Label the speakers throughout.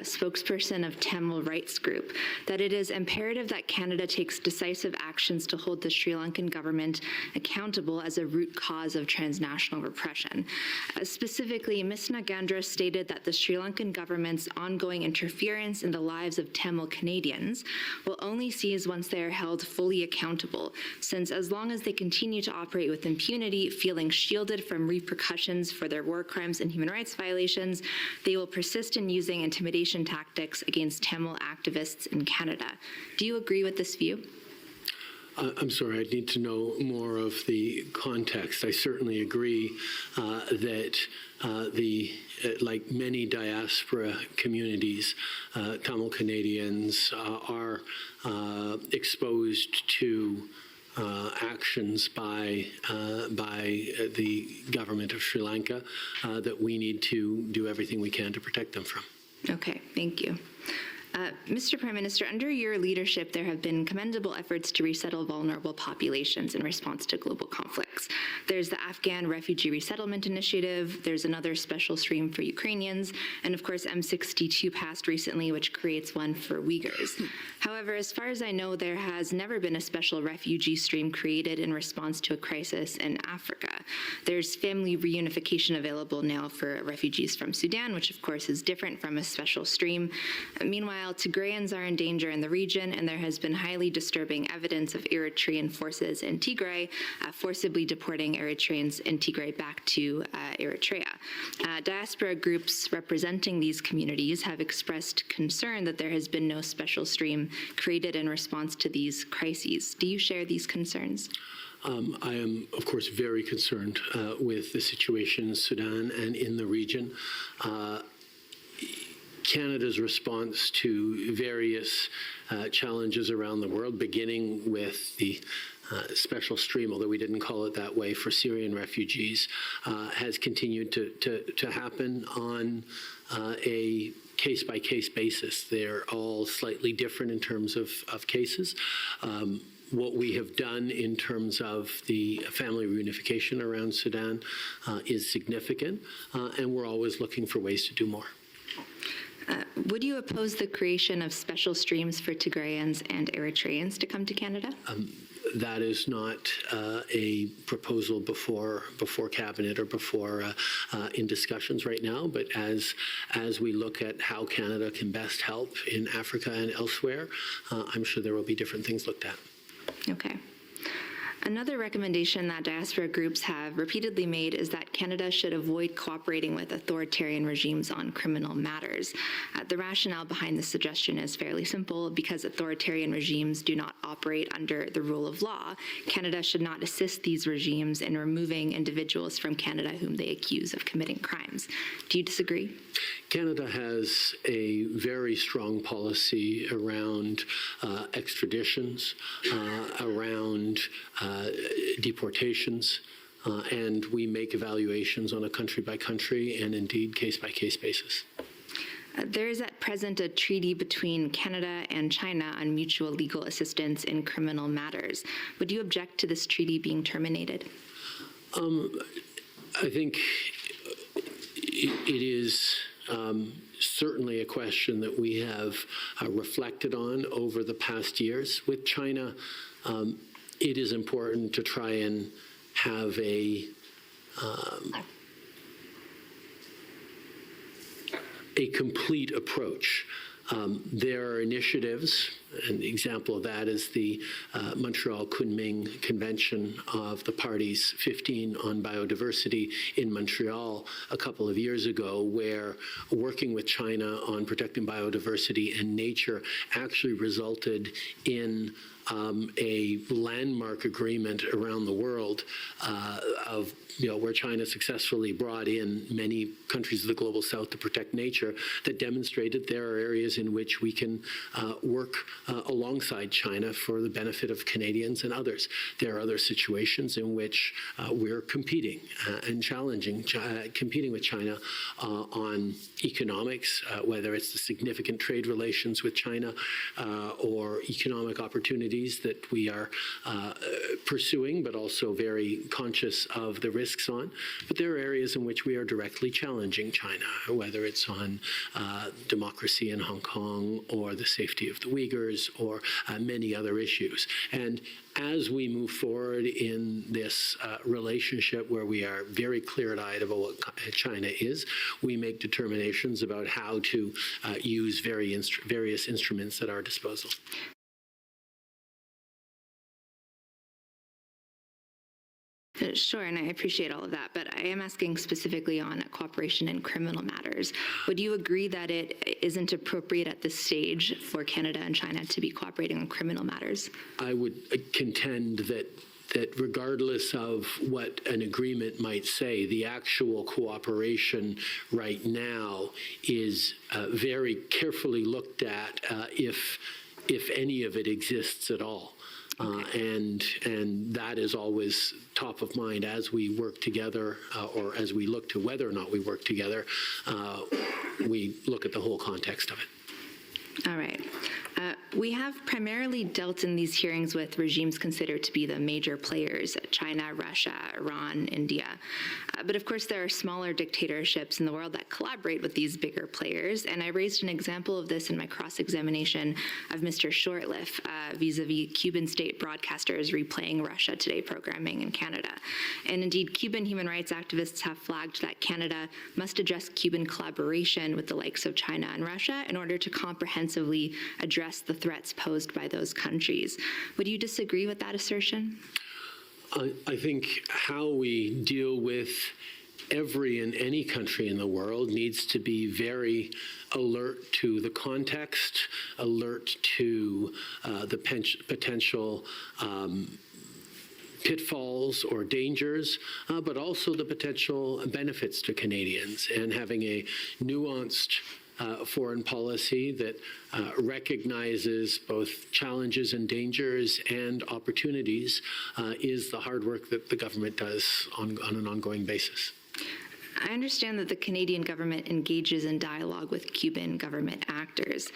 Speaker 1: spokesperson of Tamil rights group, that it is imperative that Canada takes decisive actions to hold the Sri Lankan government accountable as a root cause of transnational repression. Specifically, Ms. Nagandra stated that the Sri Lankan government's ongoing interference in the lives of Tamil Canadians will only cease once they are held fully accountable, since as long as they continue to operate with impunity, feeling shielded from repercussions for their war crimes and human rights violations, they will persist in using intimidation tactics against Tamil activists in Canada. Do you agree with this view?
Speaker 2: I'm sorry, I'd need to know more of the context. I certainly agree that like many diaspora communities, Tamil Canadians are exposed to actions by the government of Sri Lanka that we need to do everything we can to protect them from.
Speaker 1: Okay, thank you. Mr. Prime Minister, under your leadership, there have been commendable efforts to resettle vulnerable populations in response to global conflicts. There's the Afghan Refugee Resettlement Initiative, there's another special stream for Ukrainians, and of course M62 passed recently, which creates one for Uyghurs. However, as far as I know, there has never been a special refugee stream created in response to a crisis in Africa. There's family reunification available now for refugees from Sudan, which of course is different from a special stream. Meanwhile, Tigrayans are in danger in the region, and there has been highly disturbing evidence of Eritrean forces in Tigray forcibly deporting Eritreans in Tigray back to Eritrea. Diaspora groups representing these communities have expressed concern that there has been no special stream created in response to these crises. Do you share these concerns?
Speaker 2: I am, of course, very concerned with the situation in Sudan and in the region. Canada's response to various challenges around the world, beginning with the special stream, although we didn't call it that way, for Syrian refugees, has continued to happen on a case-by-case basis. They're all slightly different in terms of cases. What we have done in terms of the family reunification around Sudan is significant, and we're always looking for ways to do more.
Speaker 1: Would you oppose the creation of special streams for Tigrayans and Eritreans to come to Canada?
Speaker 2: That is not a proposal before Cabinet or before in discussions right now, but as we look at how Canada can best help in Africa and elsewhere, I'm sure there will be different things looked at.
Speaker 1: Okay. Another recommendation that diaspora groups have repeatedly made is that Canada should avoid cooperating with authoritarian regimes on criminal matters. The rationale behind this suggestion is fairly simple. Because authoritarian regimes do not operate under the rule of law, Canada should not assist these regimes in removing individuals from Canada whom they accuse of committing crimes. Do you disagree?
Speaker 2: Canada has a very strong policy around extraditions, around deportations, and we make evaluations on a country-by-country and indeed case-by-case basis.
Speaker 1: There is at present a treaty between Canada and China on mutual legal assistance in criminal matters. Would you object to this treaty being terminated?
Speaker 2: I think it is certainly a question that we have reflected on over the past years. With China, it is important to try and have a complete approach. There are initiatives, an example of that is the Montreal Kunming Convention of the Parties 15 on biodiversity in Montreal a couple of years ago, where working with China on protecting biodiversity and nature actually resulted in a landmark agreement around the world of where China successfully brought in many countries of the global south to protect nature, that demonstrated there are areas in which we can work alongside China for the benefit of Canadians and others. There are other situations in which we're competing and competing with China on economics, whether it's the significant trade relations with China or economic opportunities that we are pursuing, but also very conscious of the risks on. But there are areas in which we are directly challenging China, whether it's on democracy in Hong Kong or the safety of the Uyghurs or many other issues. And as we move forward in this relationship where we are very clear-eyed about what China is, we make determinations about how to use various instruments at our disposal.
Speaker 1: Sure, and I appreciate all of that, but I am asking specifically on cooperation in criminal matters. Would you agree that it isn't appropriate at this stage for Canada and China to be cooperating on criminal matters?
Speaker 2: I would contend that regardless of what an agreement might say, the actual cooperation right now is very carefully looked at if any of it exists at all. And that is always top of mind as we work together or as we look to whether or not we work together. We look at the whole context of it.
Speaker 1: All right. We have primarily dealt in these hearings with regimes considered to be the major players, China, Russia, Iran, India. But of course, there are smaller dictatorships in the world that collaborate with these bigger players. And I raised an example of this in my cross-examination of Mr. Shortliff vis-a-vis Cuban state broadcasters replaying Russia Today programming in Canada. And indeed, Cuban human rights activists have flagged that Canada must address Cuban collaboration with the likes of China and Russia in order to comprehensively address the threats posed by those countries. Would you disagree with that assertion?
Speaker 2: I think how we deal with every and any country in the world needs to be very alert to the context, alert to the potential pitfalls or dangers, but also the potential benefits to Canadians, and having a nuanced foreign policy that recognizes both challenges and dangers and opportunities is the hard work that the government does on an ongoing basis.
Speaker 1: I understand that the Canadian government engages in dialogue with Cuban government actors.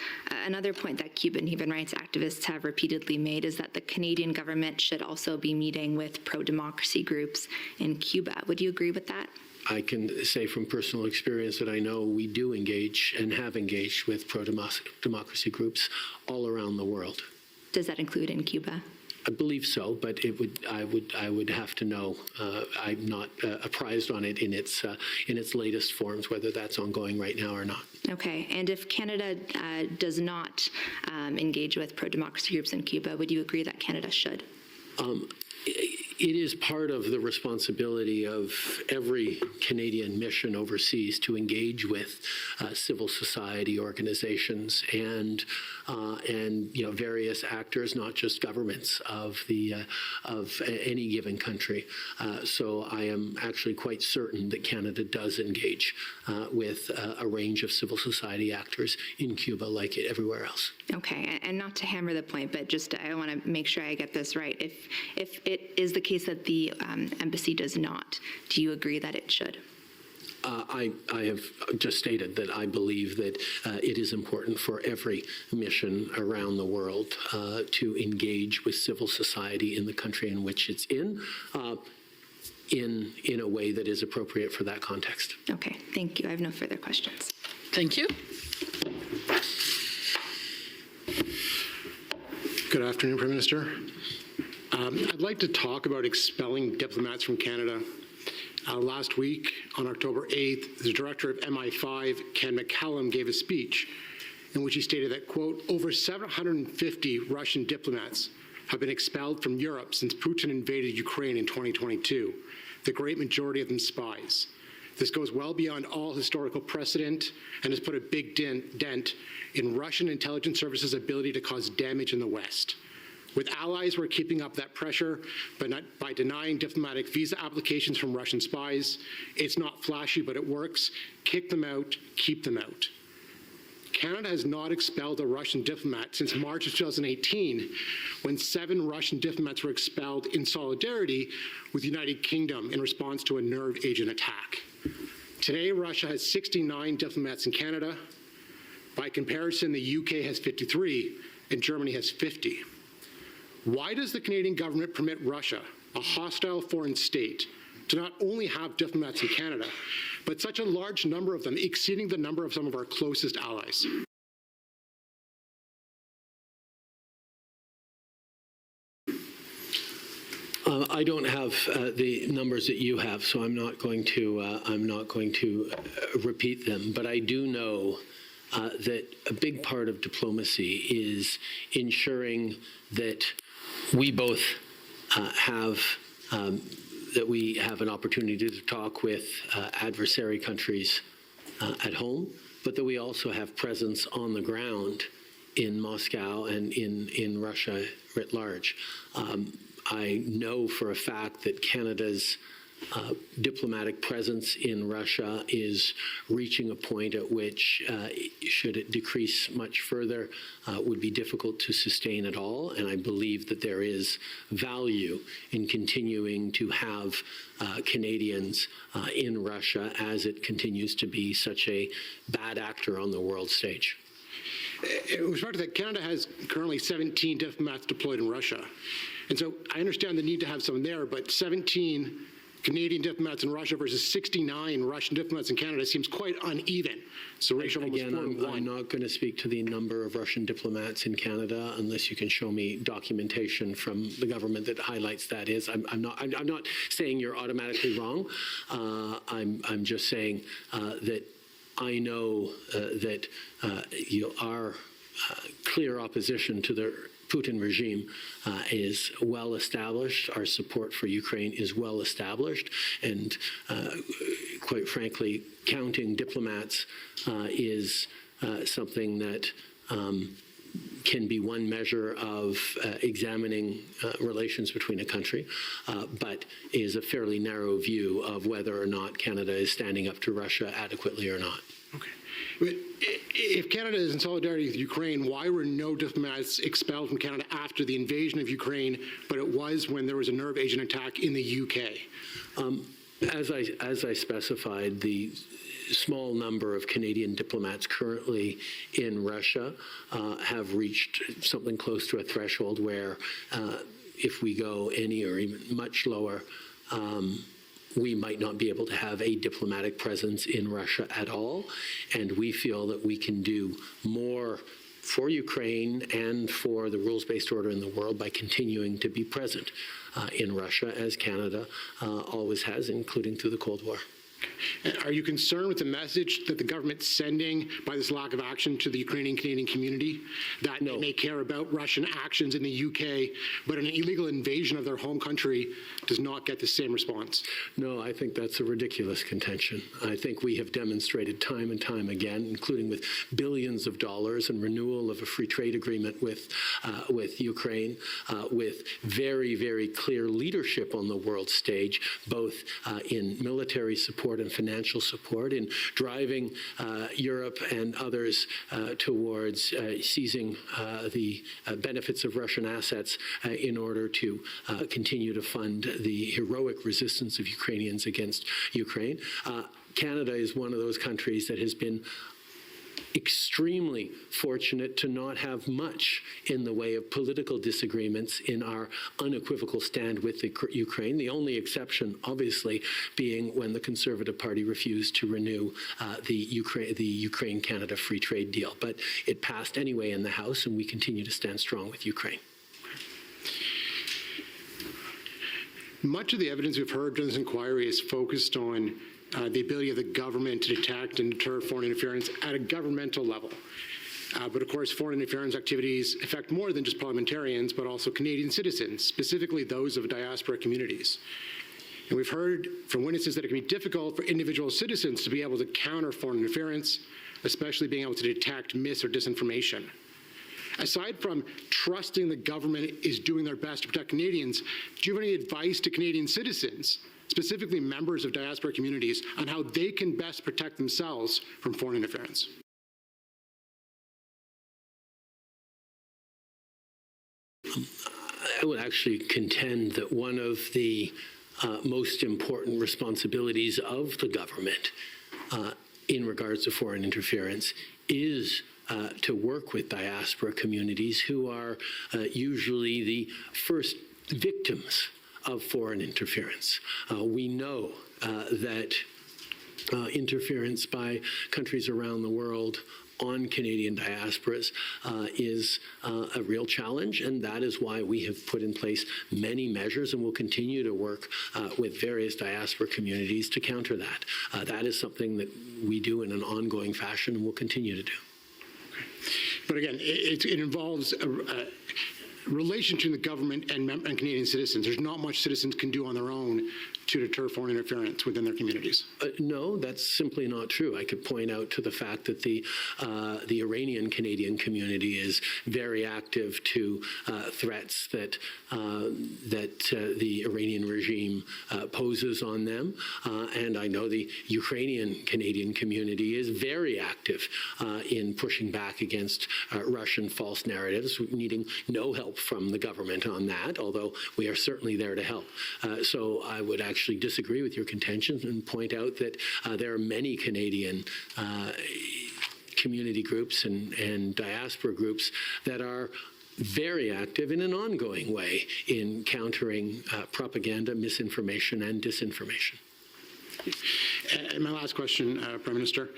Speaker 1: Another point that Cuban human rights activists have repeatedly made is that the Canadian government should also be meeting with pro-democracy groups in Cuba. Would you agree with that?
Speaker 2: I can say from personal experience that I know we do engage and have engaged with pro-democracy groups all around the world.
Speaker 1: Does that include in Cuba?
Speaker 2: I believe so, but I would have to know. I'm not apprised on it in its latest forms, whether that's ongoing right now or not.
Speaker 1: Okay, and if Canada does not engage with pro-democracy groups in Cuba, would you agree that Canada should?
Speaker 2: It is part of the responsibility of every Canadian mission overseas to engage with civil society organizations and various actors, not just governments of any given country. So I am actually quite certain that Canada does engage with a range of civil society actors in Cuba, like everywhere else.
Speaker 1: Okay, and not to hammer the point, but just I want to make sure I get this right. If it is the case that the embassy does not, do you agree that it should?
Speaker 2: I have just stated that I believe that it is important for every mission around the world to engage with civil society in the country in which it's in a way that is appropriate for that context.
Speaker 1: Okay, thank you. I have no further questions.
Speaker 3: Thank you.
Speaker 4: Good afternoon, Prime Minister. I'd like to talk about expelling diplomats from Canada. Last week, on October 8th, the director of MI5, Ken McCallum, gave a speech in which he stated that, quote, over 750 Russian diplomats have been expelled from Europe since Putin invaded Ukraine in 2022, the great majority of them spies. This goes well beyond all historical precedent and has put a big dent in Russian intelligence services' ability to cause damage in the West. With allies, we're keeping up that pressure, but not by denying diplomatic visa applications from Russian spies. It's not flashy, but it works. Kick them out, keep them out. Canada has not expelled a Russian diplomat since March of 2018, when 7 Russian diplomats were expelled in solidarity with the United Kingdom in response to a nerve agent attack. Today, Russia has 69 diplomats in Canada. By comparison, the UK has 53 and Germany has 50. Why does the Canadian government permit Russia, a hostile foreign state, to not only have diplomats in Canada, but such a large number of them, exceeding the number of some of our closest allies?
Speaker 2: I don't have the numbers that you have, so I'm not going to repeat them. But I do know that a big part of diplomacy is ensuring that we both have an opportunity to talk with adversary countries at home, but that we also have presence on the ground in Moscow and in Russia writ large. I know for a fact that Canada's diplomatic presence in Russia is reaching a point at which, should it decrease much further, would be difficult to sustain at all. And I believe that there is value in continuing to have Canadians in Russia as it continues to be such a bad actor on the world stage.
Speaker 4: With respect to that, Canada has currently 17 diplomats deployed in Russia. And so I understand the need to have some there, but 17 Canadian diplomats in Russia versus 69 Russian diplomats in Canada seems quite uneven. So ratio almost 4 to 1.
Speaker 2: I'm not going to speak to the number of Russian diplomats in Canada unless you can show me documentation from the government that highlights that. I'm not saying you're automatically wrong. I'm just saying that I know that our clear opposition to the Putin regime is well established. Our support for Ukraine is well established. And quite frankly, counting diplomats is something that can be one measure of examining relations between a country, but is a fairly narrow view of whether or not Canada is standing up to Russia adequately or not.
Speaker 4: Okay. But if Canada is in solidarity with Ukraine, why were no diplomats expelled from Canada after the invasion of Ukraine, but it was when there was a nerve agent attack in the UK?
Speaker 2: As I specified, the small number of Canadian diplomats currently in Russia have reached something close to a threshold where if we go any or even much lower, we might not be able to have a diplomatic presence in Russia at all. And we feel that we can do more for Ukraine and for the rules-based order in the world by continuing to be present in Russia, as Canada always has, including through the Cold War.
Speaker 4: Are you concerned with the message that the government's sending by this lack of action to the Ukrainian Canadian community, that
Speaker 2: No.
Speaker 4: they may care about Russian actions in the UK, but an illegal invasion of their home country does not get the same response?
Speaker 2: No, I think that's a ridiculous contention. I think we have demonstrated time and time again, including with billions of dollars and renewal of a free trade agreement with Ukraine, with very, very clear leadership on the world stage, both in military support and financial support, in driving Europe and others towards seizing the benefits of Russian assets in order to continue to fund the heroic resistance of Ukrainians against Ukraine. Canada is one of those countries that has been extremely fortunate to not have much in the way of political disagreements in our unequivocal stand with the Ukraine. The only exception, obviously, being when the Conservative Party refused to renew the Ukraine-Canada free trade deal. But it passed anyway in the House, and we continue to stand strong with Ukraine.
Speaker 4: Much of the evidence we've heard during this inquiry is focused on the ability of the government to detect and deter foreign interference at a governmental level. But of course, foreign interference activities affect more than just parliamentarians, but also Canadian citizens, specifically those of diaspora communities. And we've heard from witnesses that it can be difficult for individual citizens to be able to counter foreign interference, especially being able to detect mis or disinformation. Aside from trusting the government is doing their best to protect Canadians, do you have any advice to Canadian citizens, specifically members of diaspora communities, on how they can best protect themselves from foreign interference?
Speaker 2: I would actually contend that one of the most important responsibilities of the government in regards to foreign interference is to work with diaspora communities who are usually the first victims of foreign interference. We know that interference by countries around the world on Canadian diasporas is a real challenge, and that is why we have put in place many measures and will continue to work with various diaspora communities to counter that. That is something that we do in an ongoing fashion and will continue to do.
Speaker 4: But again, it involves a relation to the government and Canadian citizens. There's not much citizens can do on their own to deter foreign interference within their communities.
Speaker 2: No, that's simply not true. I could point out to the fact that the Iranian Canadian community is very active to threats that the Iranian regime poses on them, and I know the Ukrainian Canadian community is very active in pushing back against Russian false narratives, needing no help from the government on that, although we are certainly there to help. So I would actually disagree with your contention and point out that there are many Canadian community groups and diaspora groups that are very active in an ongoing way in countering propaganda, misinformation, and disinformation.
Speaker 4: And my last question, Prime Minister.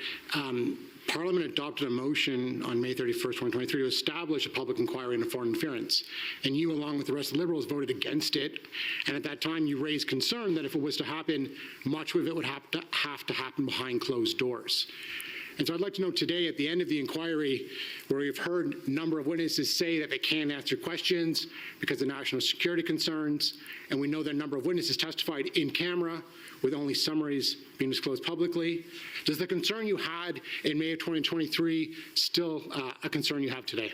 Speaker 4: Parliament adopted a motion on May 31st, 2023 to establish a public inquiry into foreign interference. And you, along with the rest of the Liberals, voted against it. And at that time, you raised concern that if it was to happen, much of it would have to happen behind closed doors. And so I'd like to know today, at the end of the inquiry, where we've heard a number of witnesses say that they can't answer questions because of national security concerns, and we know that a number of witnesses testified in camera with only summaries being disclosed publicly. Does the concern you had in May of 2023 still a concern you have today?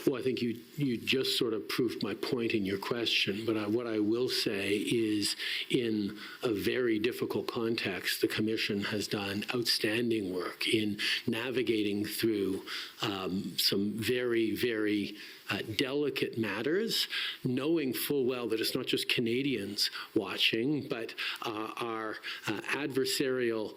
Speaker 2: Well, I think you just sort of proved my point in your question, but what I will say is, in a very difficult context, the Commission has done outstanding work in navigating through some very, very delicate matters, knowing full well that it's not just Canadians watching, but our adversarial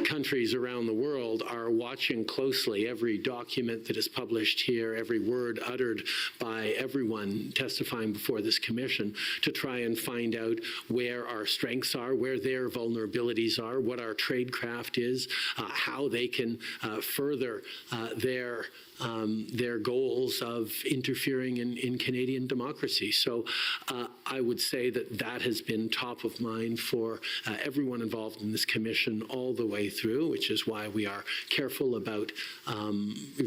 Speaker 2: countries around the world are watching closely every document that is published here, every word uttered by everyone testifying before this commission, to try and find out where our strengths are, where their vulnerabilities are, what our tradecraft is, how they can further their goals of interfering in Canadian democracy. So I would say that has been top of mind for everyone involved in this commission all the way through, which is why we are careful about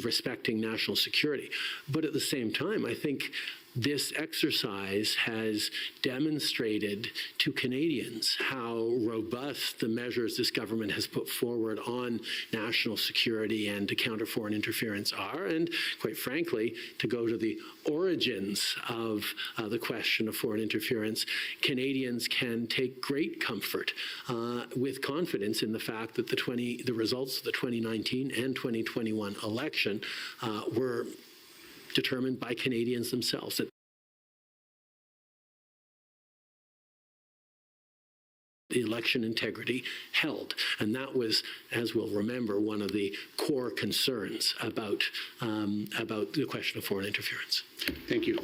Speaker 2: respecting national security. But at the same time, I think this exercise has demonstrated to Canadians how robust the measures this government has put forward on national security and to counter foreign interference are, and quite frankly, to go to the origins of the question of foreign interference, Canadians can take great comfort with confidence in the fact that the results of the 2019 and 2021 election were determined by Canadians themselves. That the election integrity held. And that was, as we'll remember, one of the core concerns about the question of foreign interference.
Speaker 4: Thank you.